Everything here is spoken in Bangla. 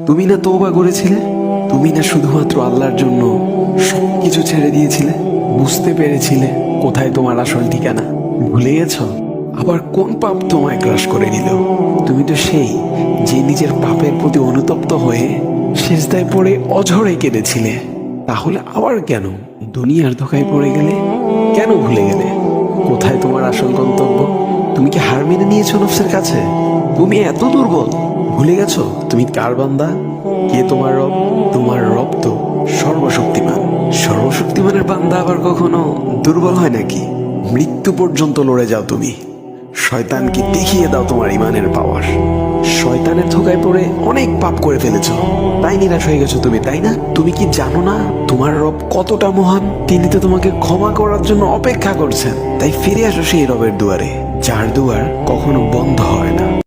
তুমি না তওবা করেছিলে? তুমি না শুধুমাত্র আল্লাহর জন্য সবকিছু ছেড়ে দিয়েছিলে? বুঝতে পেরেছিলে কোথায় তোমার আসল ঠিকানা? ভুলে গেছ? আবার কোন পাপ তোমায় গ্রাস করে নিল? তুমি তো সেই যে নিজের পাপের প্রতি অনুতপ্ত হয়ে সিজদায় পড়ে অঝরে কেঁদেছিলে। তাহলে আবার কেন দুনিয়ার ধোঁকায় পড়ে গেলে? কেন ভুলে গেলে কোথায় তোমার আসল গন্তব্য? তুমি কি হার মেনে নিয়েছো নফসের কাছে? তুমি এত দুর্বল? ভুলে গেছো তুমি কার বান্দা? কে তোমার রব? তোমার রব তো সর্বশক্তিমান। সর্বশক্তিমানের বান্দা আবার কখনো দুর্বল হয় নাকি? মৃত্যু পর্যন্ত লড়ে যাও তুমি। শয়তানকে দেখিয়ে দাও তোমার ইমানের পাওয়ার। শয়তানের ধোকায় পড়ে অনেক পাপ করে ফেলেছো, তাই নিরাশ হয়ে গেছো তুমি, তাই না? তুমি কি জানো না তোমার রব কতটা মহান? তিনি তো তোমাকে ক্ষমা করার জন্য অপেক্ষা করছেন। তাই ফিরে আসো সেই রবের দুয়ারে, যার দুয়ার কখনো বন্ধ হয় না।